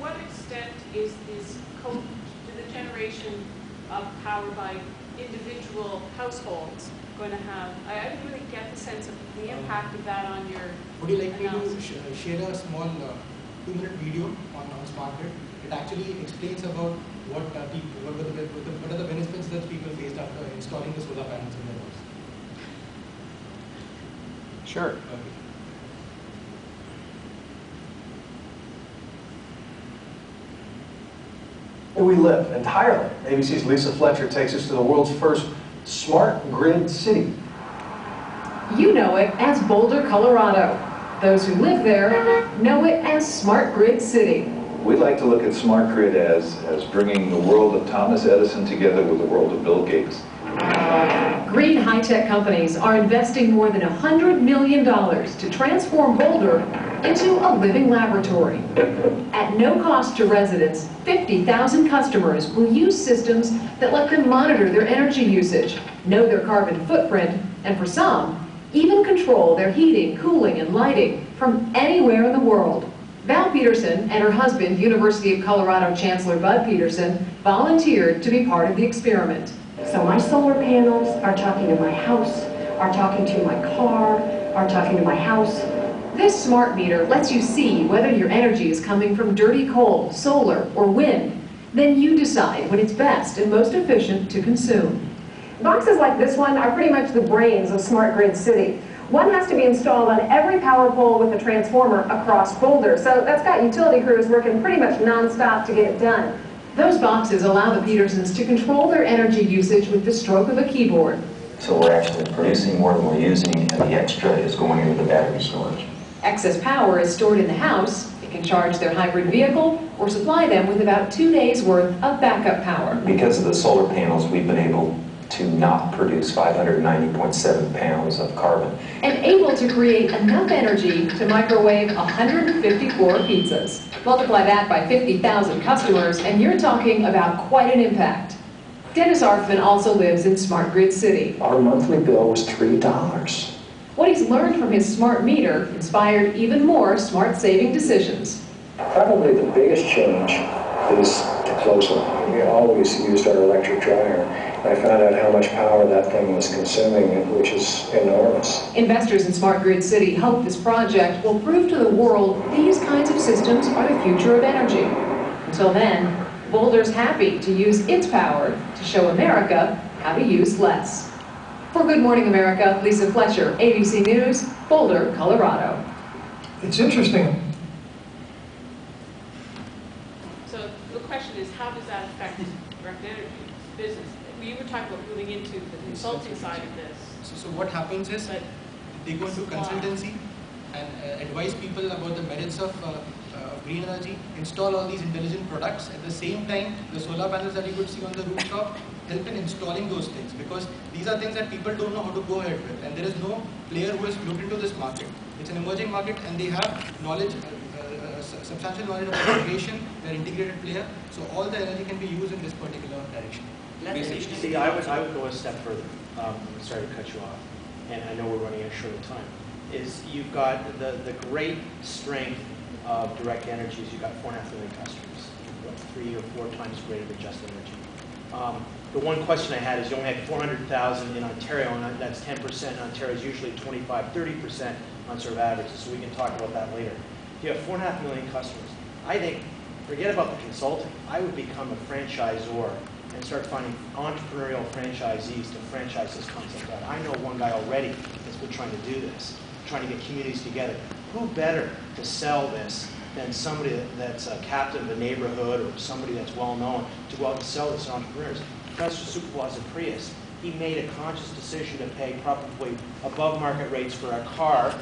what extent is the generation of power by individual households going to have? I didn't really get the sense of the impact of that on your Would you like me analysis. to share a small 2-minute video on smart grid? It actually explains about what are the benefits that people faced after installing the solar panels in their house. Sure. Okay. Where we live entirely. ABC's Lisa Fletcher takes us to the world's first smart grid city. You know it as Boulder, Colorado. Those who live there know it as Smart Grid City. We like to look at smart grid as bringing the world of Thomas Edison together with the world of Bill Gates. Green high-tech companies are investing more than $100 million to transform Boulder into a living laboratory. At no cost to residents, 50,000 customers will use systems that let them monitor their energy usage, know their carbon footprint, and for some, even control their heating, cooling, and lighting from anywhere in the world. Val Peterson and her husband, University of Colorado Chancellor Bud Peterson, volunteered to be part of the experiment. So my solar panels are talking to my house, are talking to my car, are talking to my house. This smart meter lets you see whether your energy is coming from dirty coal, solar, or wind. Then you decide when it's best and most efficient to consume. Boxes like this one are pretty much the brains of Smart Grid City. One has to be installed on every power pole with a transformer across Boulder, so that's got utility crews working pretty much non-stop to get it done. Those boxes allow the Petersons to control their energy usage with the stroke of a keyboard. So we're actually producing more than we're using, and the extra is going into the battery storage. Excess power is stored in the house. It can charge their hybrid vehicle or supply them with about 2 days' worth of backup power. Because of the solar panels, we've been able to not produce 590.7 pounds of carbon. And able to create enough energy to microwave 154 pizzas. Multiply that by 50,000 customers, and you're talking about quite an impact. Dennis Arfman also lives in Smart Grid City. Our monthly bill was $3. What he's learned from his smart meter inspired even more smart saving decisions. Probably the biggest change is the clothesline. We always used our electric dryer. I found out how much power that thing was consuming, which is enormous. Investors in Smart Grid City hope this project will prove to the world these kinds of systems are the future of energy. Until then, Boulder's happy to use its power to show America how to use less. For Good Morning America, Lisa Fletcher, ABC News, Boulder, Colorado. It's interesting. So the question is, how does that affect direct energy business? You were talking about moving into the consulting side of this. So what happens is that they go into consultancy and advise people about the merits of green energy, install all these intelligent products. At the same time, the solar panels that you could see on the rooftop help in installing those things, because these are things that people don't know how to go ahead with, and there is no player who has looked into this market. It's an emerging market, and they have knowledge, substantial knowledge about irrigation. They're an integrated player, so all the energy can be used in this particular direction. See, I would go a step further. I'm sorry to cut you off, and I know we're running out short of time. Is you've got the great strength of direct energy is you've got 4.5 million customers, 3 or 4 times greater than just energy. The one question I had is you only had 400,000 in Ontario, and that's 10%. Ontario is usually 25, 30% on sort of averages, so we can talk about that later. If you have 4.5 million customers, I think, forget about the consulting. I would become a franchisor and start finding entrepreneurial franchisees to franchise this concept out. I know one guy already that's been trying to do this, trying to get communities together. Who better to sell this than somebody that's a captain of a neighborhood or somebody that's well known to go out and sell this to entrepreneurs? Professor Superfluous has a Prius. He made a conscious decision to pay probably above market rates for a car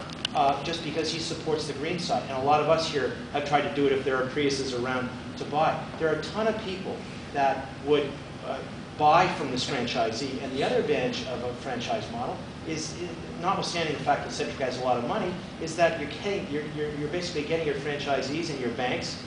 just because he supports the green side. And a lot of us here have tried to do it if there are Priuses around to buy. There are a ton of people that would buy from this franchisee. And the other advantage of a franchise model is, notwithstanding the fact that Centric has a lot of money, is that you're basically getting your franchisees and your banks,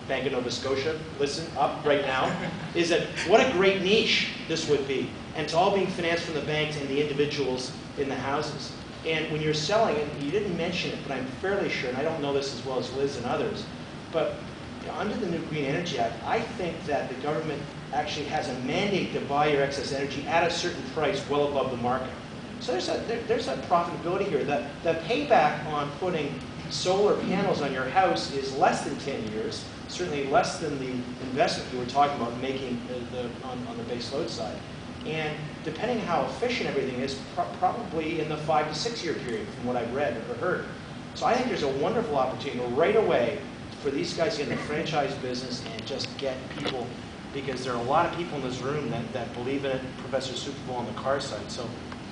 Bank of Nova Scotia, listen up right now, is that what a great niche this would be. And it's all being financed from the banks and the individuals in the houses. And when you're selling it, you didn't mention it, but I'm fairly sure, and I don't know this as well as Liz and others, but under the new Green Energy Act, I think that the government actually has a mandate to buy your excess energy at a certain price well above the market. So there's a profitability here. The payback on putting solar panels on your house is less than 10 years, certainly less than the investment you were talking about making on the base load side. And depending how efficient everything is, probably in the 5 to 6 year period from what I've read or heard. So I think there's a wonderful opportunity right away for these guys to get in the franchise business and just get people, because there are a lot of people in this room that believe in it, Professor Super Bowl on the car side. So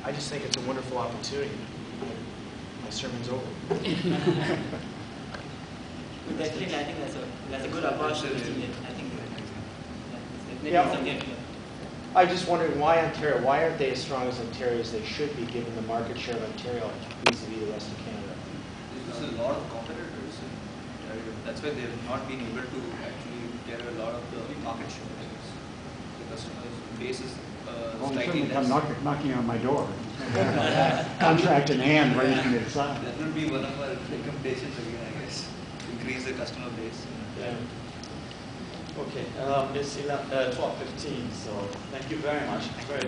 I just think it's a wonderful opportunity. My sermon's over. Definitely, I think that's a good approach to it. I think that's Yeah. definitely something. I just wondering why Ontario, why aren't they as strong as Ontario as they should be, given the market share of Ontario vis-a-vis the rest of Canada? There's a lot of competitors in Ontario. That's why they've not been able to actually get a lot of the market share. The customers base is slightly less. Come knocking on my door. Contract in hand, ready for me to sign. That would be one of our recommendations again, I guess. Increase the customer base. Yeah. Okay, it's 12:15, so thank you very much. It's very